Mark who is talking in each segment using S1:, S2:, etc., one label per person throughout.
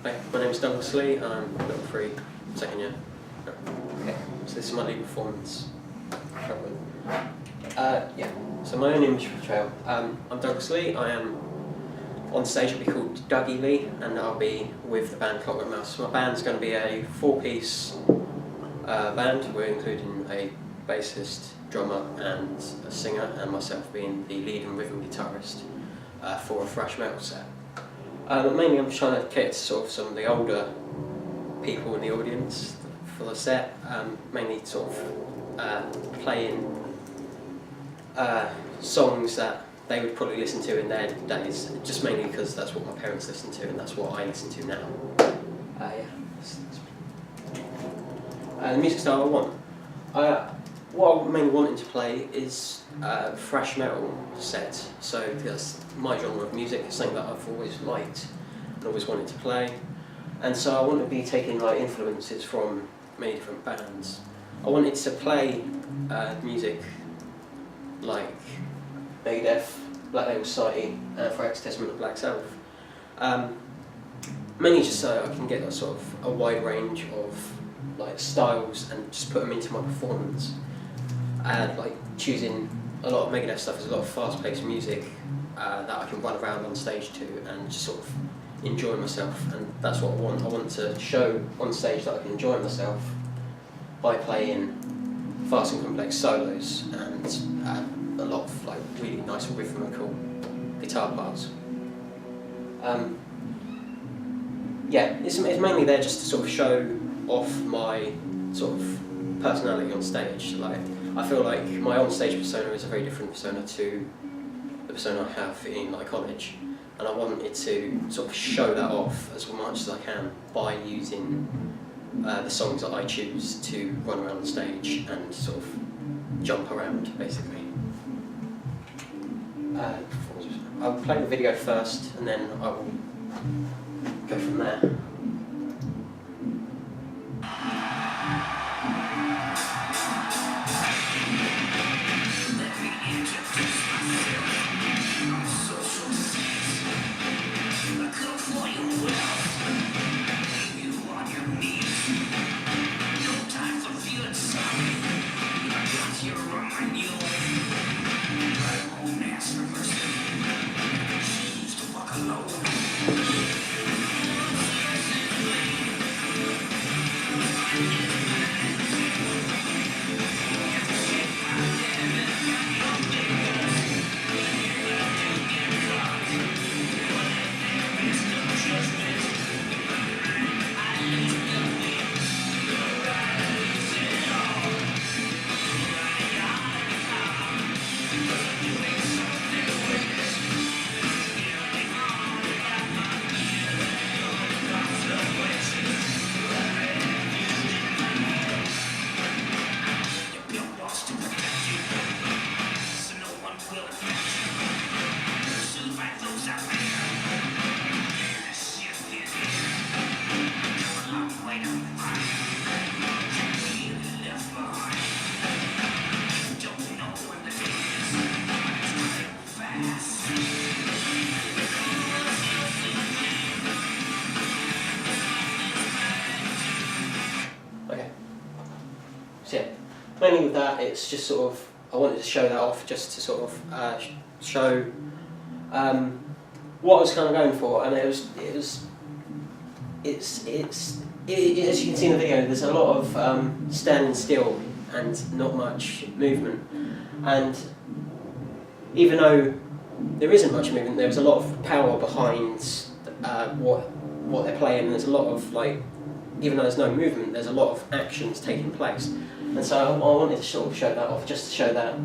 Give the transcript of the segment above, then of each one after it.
S1: Hi, my name is Douglas Lee, I'm level 3, second year. Okay, so this is my lead performance. So my own image portrayal. I'm Douglas Lee, I am on stage. I'll be called Dougie Lee, and I'll be with the band Clockwork Mouse. My band's going to be a 4-piece band. We're including a bassist, drummer and a singer, and myself being the lead and rhythm guitarist for a thrash metal set. Mainly I'm trying to cater to sort of some of the older people in the audience for the set, mainly sort of playing songs that they would probably listen to in their days, just mainly because that's what my parents listened to and that's what I listen to now. The music style I want. What I'm mainly wanting to play is thrash metal set, so that's my genre of music. It's something that I've always liked and always wanted to play, and so I want to be taking like influences from many different bands. I wanted to play music like Megadeth, Black Label Society, Anthrax, Testament of Black Sabbath. Mainly just so I can get a sort of a wide range of like styles and just put them into my performance. Like choosing a lot of Megadeth stuff is a lot of fast-paced music that I can run around on stage to and just sort of enjoy myself, and that's what I want. I want to show on stage that I can enjoy myself by playing fast and complex solos and a lot of like really nice rhythmical guitar parts. It's mainly there just to sort of show off my sort of personality on stage. Like, I feel like my on-stage persona is a very different persona to the persona I have in like college, and I wanted to sort of show that off as much as I can by using the songs that I choose to run around the stage and sort of jump around, basically. I'll play the video first, and then I will go from there. Mainly with that, it's just sort of, I wanted to show that off just to sort of show what I was kind of going for, and as you can see in the video, there's a lot of standing still and not much movement, and even though there isn't much movement, there's a lot of power behind what they're playing, and there's a lot of like, even though there's no movement, there's a lot of actions taking place. And so I wanted to sort of show that off, just to show that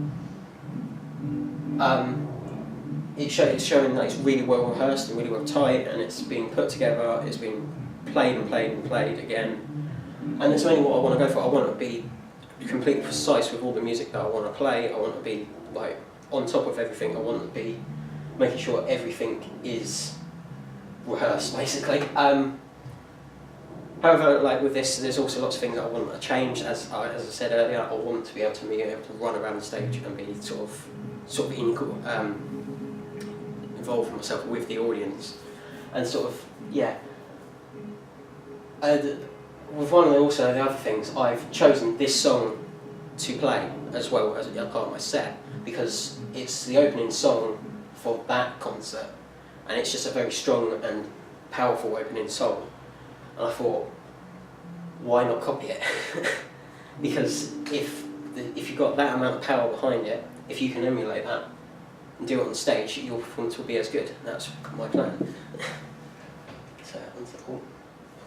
S1: it's showing that it's really well rehearsed and really well tight, and it's being put together, it's being played and played and played again. And that's mainly what I want to go for. I want to be completely precise with all the music that I want to play. I want to be like on top of everything. I want to be making sure everything is rehearsed, basically. However, like with this, there's also lots of things that I want to change. As I said earlier, I want to be able to run around the stage and be sort of involve myself with the audience, and sort of with one of the other things, I've chosen this song to play as well as a part of my set because it's the opening song for that concert, and it's just a very strong and powerful opening song. And I thought, why not copy it? Because if you've got that amount of power behind it, if you can emulate that and do it on stage, your performance will be as good. That's my plan. So, oh,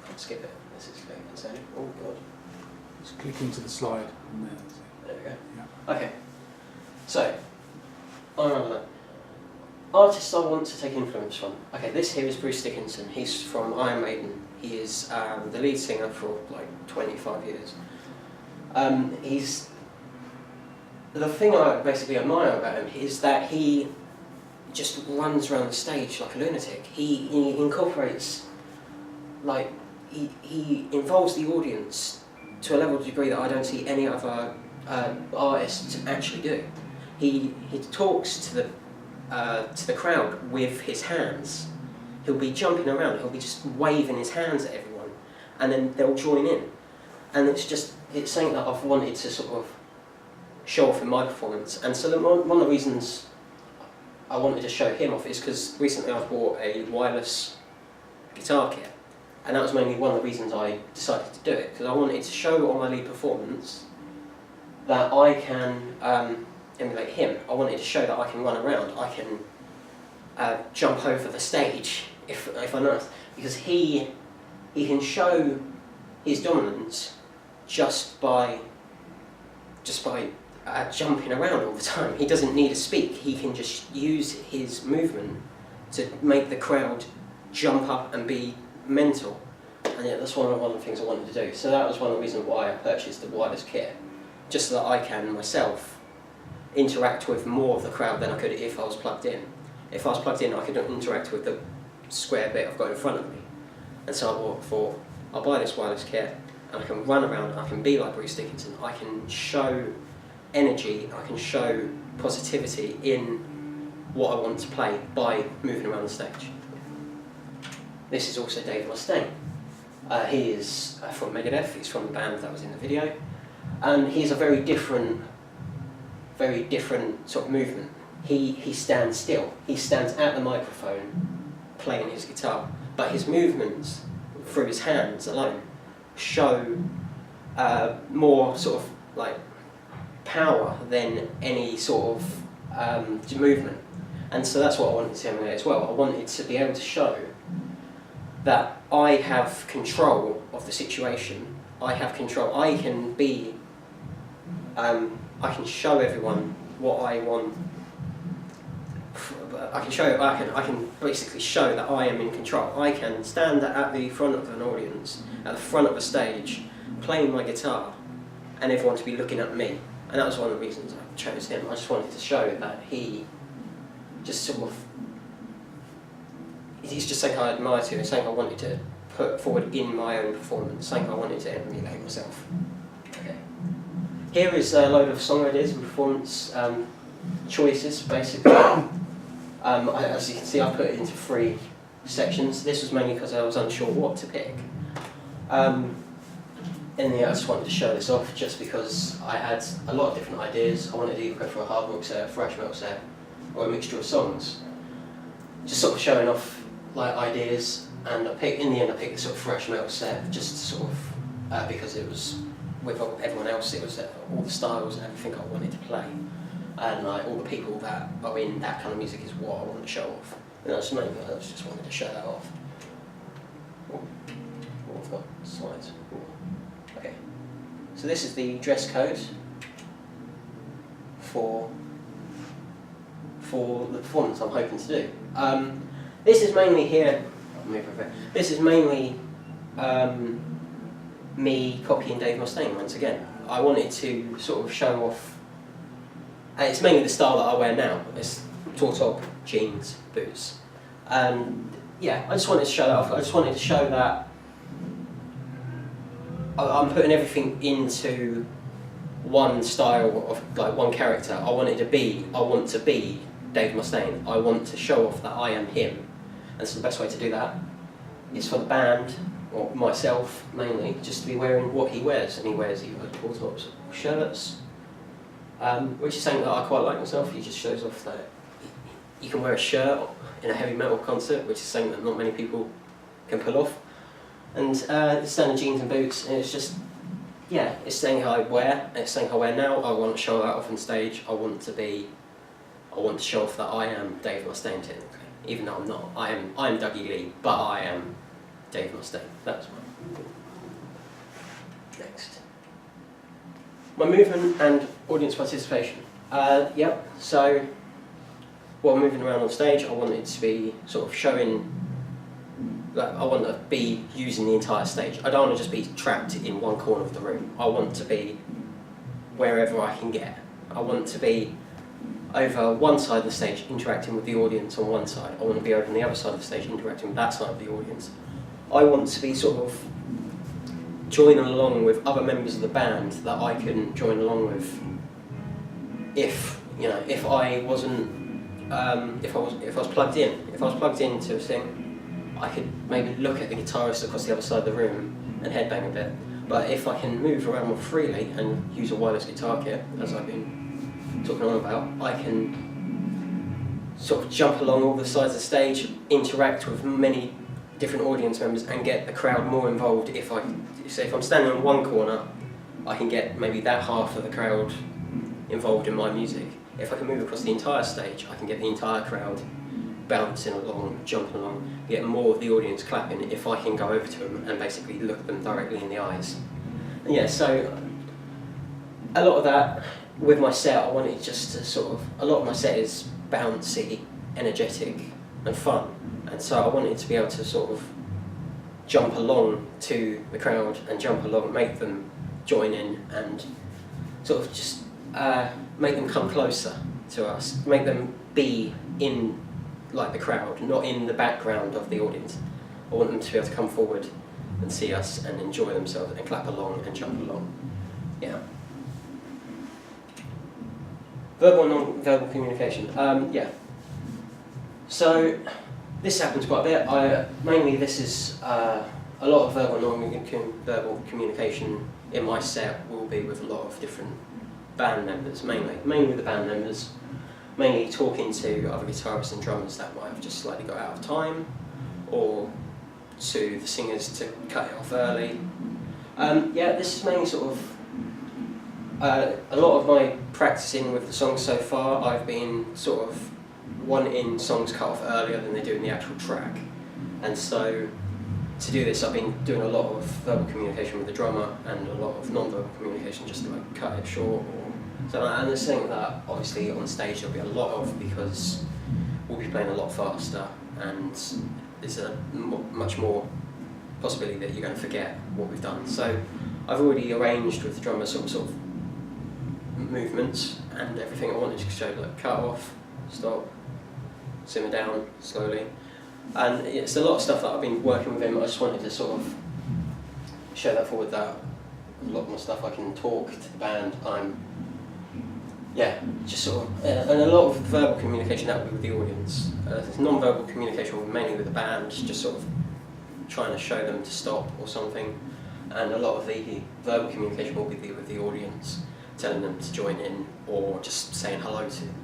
S1: I can't skip it. This is very insane. Oh god.
S2: Just click into the slide on there.
S1: There we go.
S2: Yeah.
S1: Okay. So, on another note. Artists I want to take influence from. Okay, this here is Bruce Dickinson. He's from Iron Maiden. He is the lead singer for like 25 years. The thing I basically admire about him is that he just runs around the stage like a lunatic. He incorporates, like, he involves the audience to a level of degree that I don't see any other artists actually do. He talks to the crowd with his hands. He'll be jumping around, he'll be just waving his hands at everyone, and then they'll join in. And it's something that I've wanted to sort of show off in my performance. And so one of the reasons I wanted to show him off is because recently I bought a wireless guitar kit, and that was mainly one of the reasons I decided to do it, because I wanted to show on my lead performance that I can emulate him. I wanted to show that I can run around, I can jump over the stage if I know, because he can show his dominance just by jumping around all the time. He doesn't need to speak. He can just use his movement to make the crowd jump up and be mental. And yeah, that's one of the things I wanted to do. So that was one of the reasons why I purchased the wireless kit, just so that I can myself interact with more of the crowd than I could if I was plugged in. If I was plugged in, I could interact with the square bit I've got in front of me. And so I thought, I'll buy this wireless kit, and I can run around, I can be like Bruce Dickinson, I can show energy, I can show positivity in what I want to play by moving around the stage. This is also Dave Mustaine. He is from Megadeth, he's from the band that was in the video, and he's a very different sort of movement. He stands still, he stands at the microphone playing his guitar, but his movements through his hands alone show more sort of like power than any sort of movement. And so that's what I wanted to emulate as well. I wanted to be able to show that I have control of the situation. I have control. I can be. I can show everyone what I want. I can basically show that I am in control. I can stand at the front of an audience, at the front of a stage, playing my guitar, and everyone to be looking at me. And that was one of the reasons I chose him. I just wanted to show that he just sort of, he's just something I admire to, and something I wanted to put forward in my own performance, something I wanted to emulate myself. Okay. Here is a load of song ideas and performance choices, basically. As you can see, I put it into 3 sections. This was mainly because I was unsure what to pick. And yeah, I just wanted to show this off just because I had a lot of different ideas. I wanted to either go for a hard rock set, a thrash metal set, or a mixture of songs. Just sort of showing off like ideas, and in the end I picked the sort of thrash metal set just sort of because it was with everyone else, it was all the styles and everything I wanted to play. And like all the people that are in that kind of music is what I wanted to show off. And that's mainly I just wanted to show that off. Oh, I've got slides. Ooh. Okay, so this is the dress code for the performance I'm hoping to do. This is mainly here. This is mainly me copying Dave Mustaine once again. I wanted to sort of show off. It's mainly the style that I wear now. It's tall top, jeans, boots, and yeah, I just wanted to show that off. I just wanted to show that I'm putting everything into one style of like one character. I want to be Dave Mustaine. I want to show off that I am him, and so the best way to do that is for the band or myself mainly, just to be wearing what he wears, and he wears either tall tops or shirts, which is something that I quite like myself. He just shows off that you can wear a shirt in a heavy metal concert, which is something that not many people can pull off. And the standard jeans and boots, and it's just, yeah, it's something I wear, and it's something I wear now. I want to show that off on stage. I want to show off that I am Dave Mustaine technically, even though I'm not. I am Dougie Lee, but I am Dave Mustaine. That's one. Next. My movement and audience participation. Yep, so while moving around on stage, I want it to be sort of showing, like, I want to be using the entire stage. I don't want to just be trapped in one corner of the room. I want to be wherever I can get. I want to be over one side of the stage interacting with the audience on one side. I want to be over on the other side of the stage interacting with that side of the audience. I want to be sort of joining along with other members of the band that I can join along with. If I wasn't, if I was plugged in to sing, I could maybe look at the guitarist across the other side of the room and headbang a bit. But if I can move around more freely and use a wireless guitar kit, as I've been talking on about, I can sort of jump along all the sides of the stage, interact with many different audience members, and get the crowd more involved. If I'm standing in one corner, I can get maybe that half of the crowd involved in my music. If I can move across the entire stage, I can get the entire crowd bouncing along, jumping along, get more of the audience clapping if I can go over to them and basically look them directly in the eyes. And yeah, so a lot of that with my set, I wanted just to sort of, a lot of my set is bouncy, energetic and fun, and so I wanted to be able to sort of jump along to the crowd and jump along, make them join in and sort of just make them come closer to us, make them be in like the crowd, not in the background of the audience. I want them to be able to come forward and see us and enjoy themselves and clap along and jump along. Yeah. Verbal and non-verbal communication. Yeah. So this happens quite a bit. Mainly this is a lot of verbal and non-verbal communication in my set will be with a lot of different band members, mainly with the band members, mainly talking to other guitarists and drummers that might have just slightly got out of time, or to the singers to cut it off early. Yeah, this is mainly sort of a lot of my practicing with the songs so far. I've been sort of wanting songs cut off earlier than they do in the actual track, and so to do this I've been doing a lot of verbal communication with the drummer and a lot of non-verbal communication just to like cut it short or something like that. And there's something that obviously on stage there'll be a lot of, because we'll be playing a lot faster and there's a much more possibility that you're going to forget what we've done. So I've already arranged with the drummer some sort of movements and everything. I wanted to show like cut off, stop, simmer down slowly. And it's a lot of stuff that I've been working with him. I just wanted to sort of show that forward, that a lot more stuff I can talk to the band. Just sort of, and a lot of verbal communication that will be with the audience. Non-verbal communication will be mainly with the band, just sort of trying to show them to stop or something. And a lot of the verbal communication will be with the audience, telling them to join in or just saying hello to them.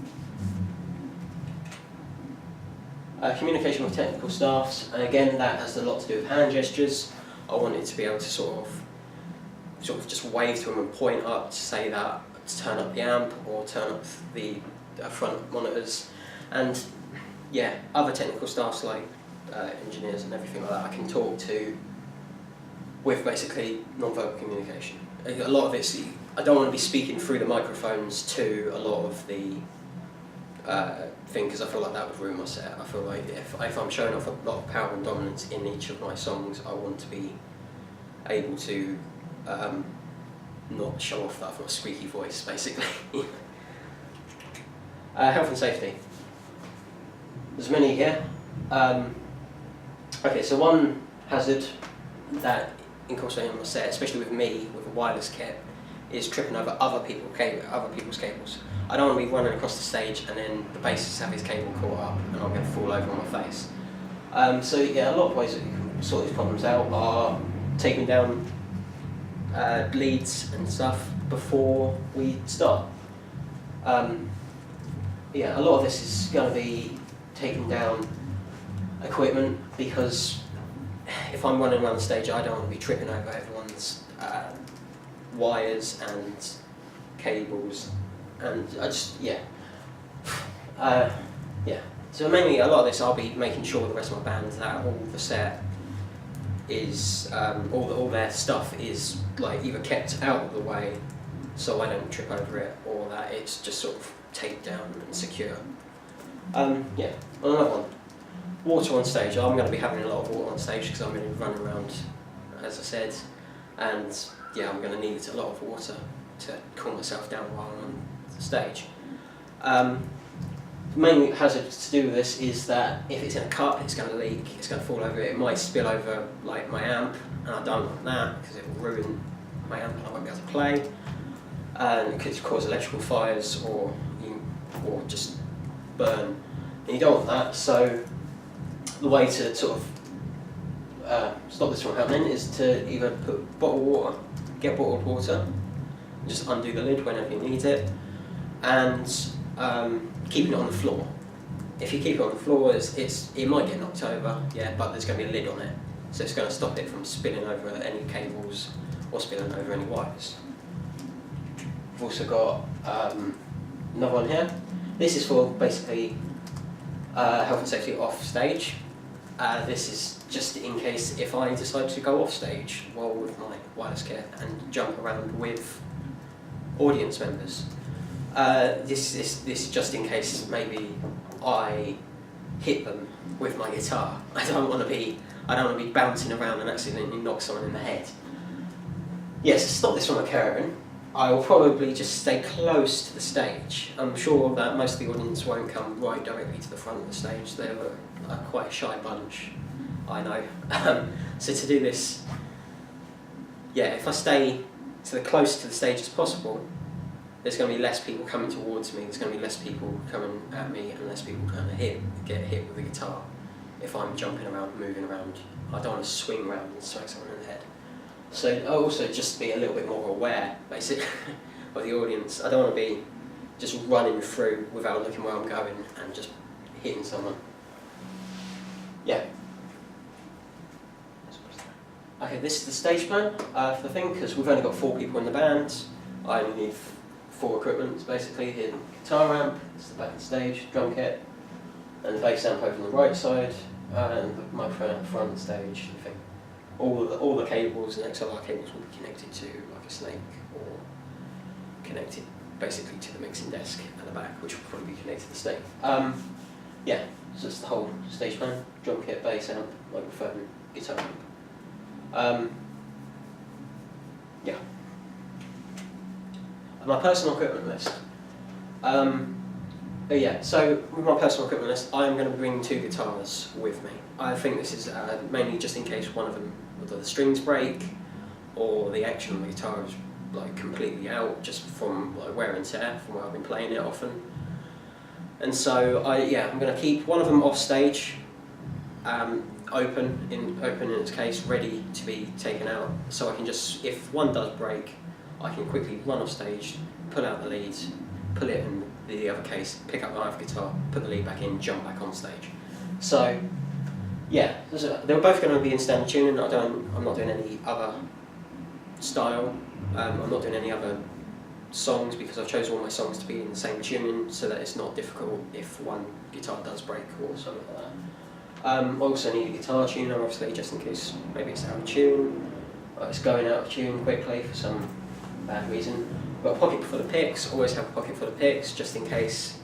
S1: Communication with technical staffs, and again that has a lot to do with hand gestures. I wanted to be able to sort of just wave to them and point up to say that, to turn up the amp or turn up the front monitors. And yeah, other technical staffs like engineers and everything like that I can talk to with basically non-verbal communication. A lot of it's, I don't want to be speaking through the microphones to a lot of the thing, because I feel like that would ruin my set. I feel like if I'm showing off a lot of power and dominance in each of my songs, I want to be able to not show off that I've got a squeaky voice, basically. Health and safety. There's many here. Okay, so one hazard that incorporating on my set, especially with me with a wireless kit, is tripping over other people's cables. I don't want to be running across the stage and then the bassist have his cable caught up and I'm going to fall over on my face. So yeah, a lot of ways that you can sort these problems out are taking down leads and stuff before we start. Yeah, a lot of this is going to be taking down equipment, because if I'm running around the stage, I don't want to be tripping over everyone's wires and cables, and I just, yeah. Yeah. So mainly a lot of this I'll be making sure the rest of my band that all the set is, all their stuff is like either kept out of the way so I don't trip over it, or that it's just sort of taped down and secure. Yeah, another one. Water on stage. I'm going to be having a lot of water on stage because I'm going to be running around, as I said, and yeah, I'm going to need a lot of water to cool myself down while I'm on the stage. The main hazard to do with this is that if it's in a cup, it's going to leak, it's going to fall over, it might spill over like my amp, and I don't want that because it will ruin my amp and I won't be able to play, and it could cause electrical fires or just burn, and you don't want that. So the way to sort of stop this from happening is to either put bottled water, get bottled water, just undo the lid whenever you need it, and keeping it on the floor. If you keep it on the floor, it might get knocked over, yeah, but there's going to be a lid on it, so it's going to stop it from spilling over any cables or spilling over any wires. We've also got another one here. This is for basically health and safety off stage. This is just in case if I decide to go off stage while with my wireless kit and jump around with audience members. This is just in case maybe I hit them with my guitar. I don't want to be bouncing around and accidentally knock someone in the head. Yes, to stop this from occurring, I will probably just stay close to the stage. I'm sure that most of the audience won't come right directly to the front of the stage. They're quite a shy bunch, I know. So to do this, yeah, if I stay close to the stage as possible, there's going to be less people coming towards me, there's going to be less people coming at me, and less people going to get hit with the guitar if I'm jumping around, moving around. I don't want to swing around and smack someone in the head. So I also just be a little bit more aware, basically, of the audience. I don't want to be just running through without looking where I'm going and just hitting someone. Yeah. Okay, this is the stage plan for the thing, because we've only got 4 people in the band. I only need 4 equipment, basically. Here, guitar amp, this is the back of the stage, drum kit, and the bass amp over on the right side, and the microphone at the front of the stage, the thing. All the cables and XLR cables will be connected to like a snake, or connected basically to the mixing desk at the back, which will probably be connected to the snake. Yeah, so that's the whole stage plan: drum kit, bass amp, microphone, guitar amp. Yeah. My personal equipment list. Yeah, so with my personal equipment list, I'm going to bring 2 guitars with me. I think this is mainly just in case one of them, whether the strings break or the action on the guitar is like completely out, just from like wear and tear from where I've been playing it often. And so I'm going to keep one of them off stage, open in its case, ready to be taken out. So I can just, if one does break, I can quickly run off stage, pull out the lead, pull it in the other case, pick up my other guitar, put the lead back in, jump back on stage. So, yeah, they're both going to be in standard tuning. I'm not doing any other style. I'm not doing any other songs because I've chosen all my songs to be in the same tuning so that it's not difficult if one guitar does break or something like that. I also need a guitar tuner, obviously, just in case maybe it's out of tune, or it's going out of tune quickly for some bad reason. Got a pocket full of picks, always have a pocket full of picks, just in case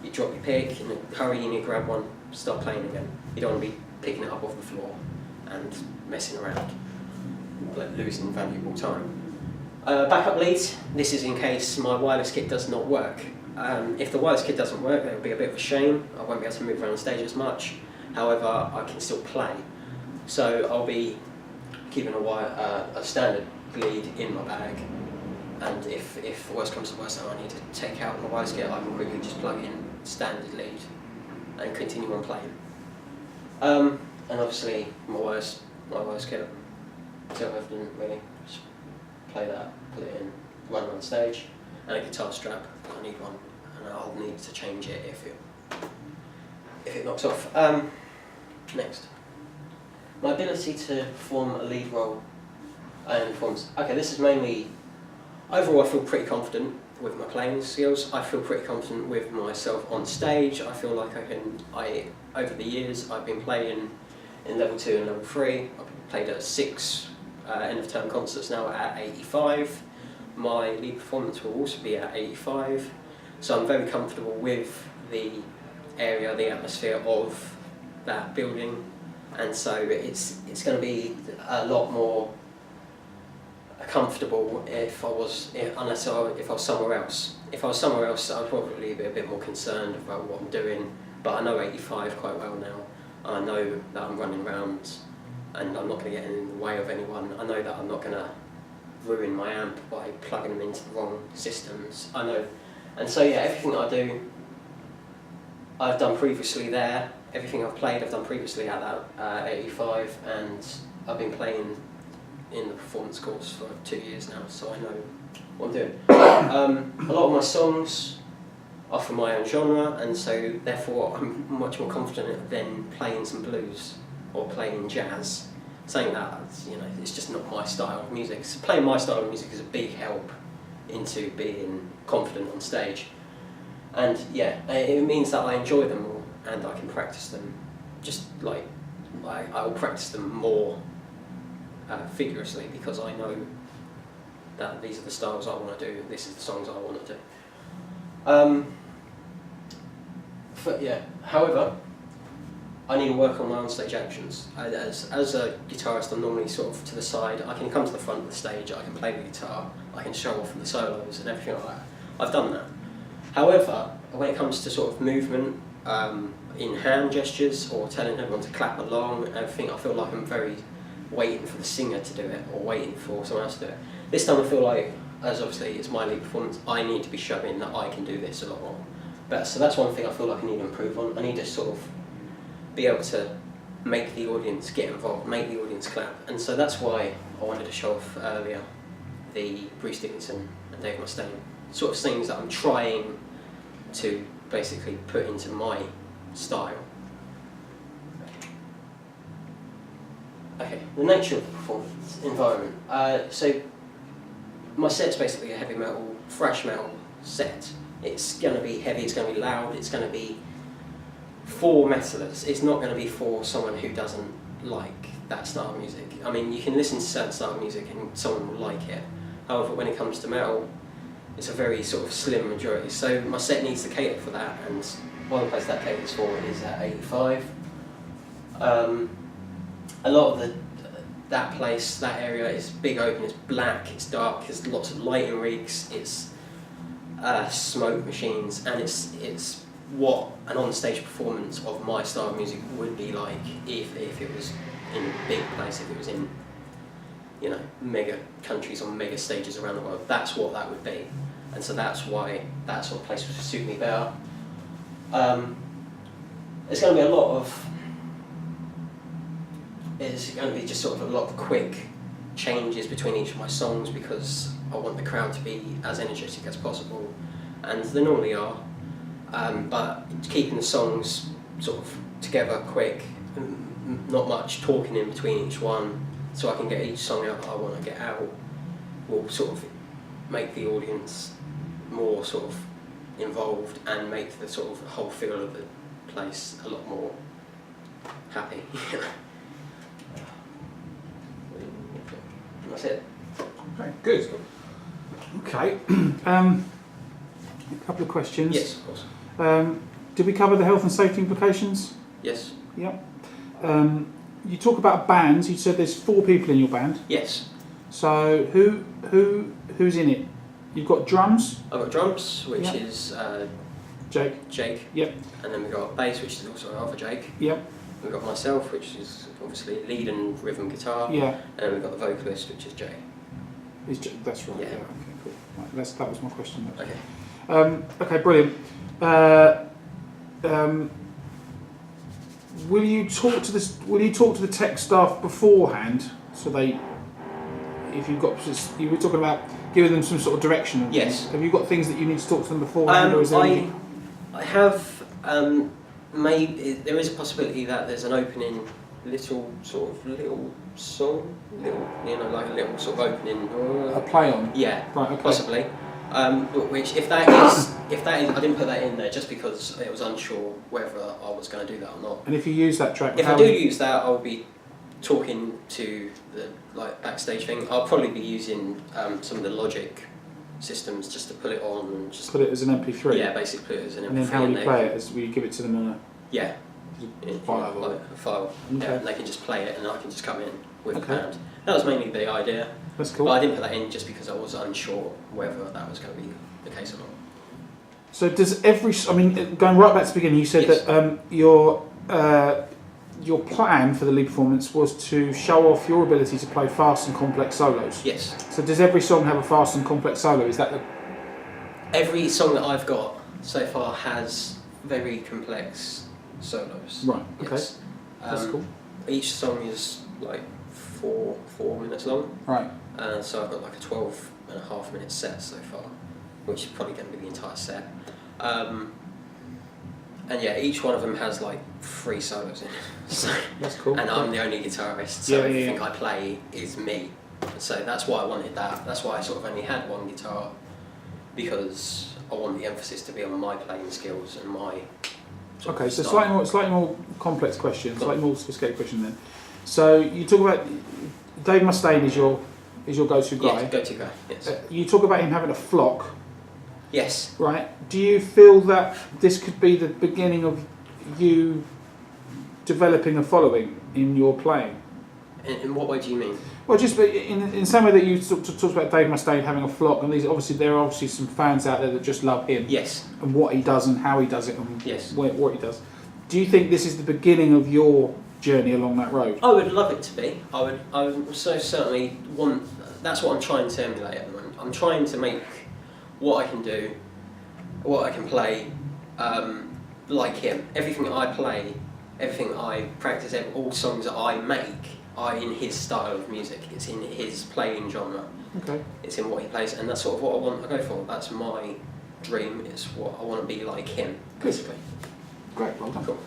S1: you drop your pick, in a hurry you need to grab one, start playing again. You don't want to be picking it up off the floor and messing around, like losing valuable time. Backup leads, this is in case my wireless kit does not work. If the wireless kit doesn't work, that would be a bit of a shame. I won't be able to move around the stage as much. However, I can still play. So I'll be keeping a standard lead in my bag. And if worst comes to worst and I need to take out my wireless kit, I can quickly just plug in standard lead and continue on playing. And obviously my wireless my worst kit. So I didn't really just play that, put it in, run around stage, and a guitar strap. I need one, and I'll need to change it if it knocks off. Next, my ability to perform a lead role and performance. Okay, this is mainly overall. I feel pretty confident with my playing skills. I feel pretty confident with myself on stage. I feel like over the years I've been playing in level 2 and level 3. I've played at 6 end of term concerts now at 85. My lead performance will also be at 85. So I'm very comfortable with the area, the atmosphere of that building, and so it's going to be a lot more comfortable if I was somewhere else. If I was somewhere else, I'd probably be a bit more concerned about what I'm doing. But I know 85 quite well now. I know that I'm running around and I'm not going to get in the way of anyone. I know that I'm not going to ruin my amp by plugging them into the wrong systems. I know, and so yeah, everything that I do, I've done previously there. Everything I've played, I've done previously at that 85, and I've been playing in the performance course for 2 years now, so I know what I'm doing. A lot of my songs are from my own genre, and so therefore I'm much more confident than playing some blues or playing jazz. Saying that, you know, it's just not my style of music. So playing my style of music is a big help into being confident on stage. And yeah, it means that I enjoy them more and I can practice them. Just like I will practice them more vigorously because I know that these are the styles I want to do. This is the songs I want to do. However, I need to work on my on-stage actions. As a guitarist, I'm normally sort of to the side. I can come to the front of the stage, I can play the guitar, I can show off the solos and everything like that. I've done that. However, when it comes to sort of movement, in hand gestures or telling everyone to clap along and everything, I feel like I'm very waiting for the singer to do it or waiting for someone else to do it. This time I feel like, as obviously it's my lead performance, I need to be showing that I can do this a lot more. So that's one thing I feel like I need to improve on. I need to sort of be able to make the audience get involved, make the audience clap. And so that's why I wanted to show off earlier the Bruce Dickinson and Dave Mustaine sort of things that I'm trying to basically put into my style. Okay, the nature of the performance environment. So my set's basically a heavy metal, thrash metal set. It's going to be heavy, it's going to be loud, it's going to be for metalers. It's not going to be for someone who doesn't like that style of music. I mean, you can listen to certain style of music and someone will like it. However, when it comes to metal, it's a very sort of slim majority. So my set needs to cater for that, and one place that caters for is at 85. A lot of that area is big open, it's black, it's dark, there's lots of lighting rigs, it's smoke machines, and it's what an on-stage performance of my style of music would be like if it was in a big place, if it was in, you know, mega countries on mega stages around the world. That's what that would be, and so that's why that sort of place would suit me better. There's going to be just sort of a lot of quick changes between each of my songs because I want the crowd to be as energetic as possible, and they normally are. But keeping the songs sort of together quick, not much talking in between each one, so I can get each song out that I want to get out, will sort of make the audience more sort of involved and make the sort of whole feel of the place a lot more happy. And that's it.
S2: Okay, good. Okay, a couple of questions.
S1: Yes, of course.
S2: Did we cover the health and safety implications?
S1: Yes.
S2: Yep. You talk about bands. You said there's 4 people in your band.
S1: Yes.
S2: So who's in it? You've got drums.
S1: I've got drums, which
S2: Yep.
S1: is
S2: Jake. Yep.
S1: And then we've got bass, which is also our other Jake.
S2: Yep.
S1: We've got myself, which is obviously lead and rhythm guitar.
S2: Yeah.
S1: And then we've got the vocalist, which is Jay.
S2: That's right.
S1: Yeah.
S2: Okay, cool. Right, that was my question.
S1: Okay.
S2: Okay, brilliant. Will you talk to this? Will you talk to the tech staff beforehand so they, if you've got, you were talking about giving them some sort of direction. And
S1: Yes.
S2: things. Have you got things that you need to talk to them beforehand, or is there anything?
S1: I have. Maybe there is a possibility that there's an opening little song, like a little sort of opening.
S2: A play on?
S1: Yeah,
S2: Right, okay.
S1: possibly. Which, if that is, I didn't put that in there just because it was unsure whether I was going to do that or not.
S2: And if you use that track,
S1: If I do use that, I'll be talking to the backstage thing. I'll probably be using some of the Logic systems just to put it on and just
S2: put it as an MP3.
S1: Yeah, basically put it as an MP3.
S2: And then how will you play it? Will you give it to them on
S1: in
S2: file?
S1: Like a file.
S2: Okay.
S1: Yeah, and they can just play it, and I can just come in with
S2: Okay.
S1: the band. That was mainly the idea.
S2: That's cool.
S1: But I didn't put that in just because I was unsure whether that was going to be the case or not.
S2: So does going right back to the beginning, you said
S1: Yes.
S2: that your plan for the lead performance was to show off your ability to play fast and complex solos.
S1: Yes.
S2: So does every song have a fast and complex solo? Is that the...
S1: Every song that I've got so far has very complex solos.
S2: Right, okay.
S1: Yes.
S2: That's cool.
S1: Each song is like 4 minutes long.
S2: Right.
S1: So I've got like a 12.5 minute set so far, which is probably going to be the entire set. And yeah, each one of them has like 3 solos in it. So,
S2: that's cool.
S1: and I'm the only guitarist, so
S2: Yeah,
S1: everything I play is me. So that's why I wanted that. That's why I sort of only had one guitar, because I want the emphasis to be on my playing skills and my.
S2: Okay, so
S1: style.
S2: slightly more complex question, slightly more sophisticated question then. So you talk about Dave Mustaine is your go-to guy.
S1: Yeah, go-to guy. Yes.
S2: You talk about him having a flock.
S1: Yes.
S2: Right. Do you feel that this could be the beginning of you developing a following in your playing?
S1: In what way do you mean?
S2: Well, just in the same way that you talked about Dave Mustaine having a flock, and there are obviously some fans out there that just love him.
S1: Yes.
S2: And what he does and how he does it and
S1: Yes.
S2: what he does. Do you think this is the beginning of your journey along that road?
S1: I would love it to be. I would so certainly want. That's what I'm trying to emulate at the moment. I'm trying to make what I can do, what I can play, like him. Everything that I play, everything I practice, all songs that I make are in his style of music. It's in his playing genre.
S2: Okay.
S1: It's in what he plays, and that's sort of what I want to go for. That's my dream. It's what I want to be like him, basically.
S2: Great. Well done.
S1: Cool.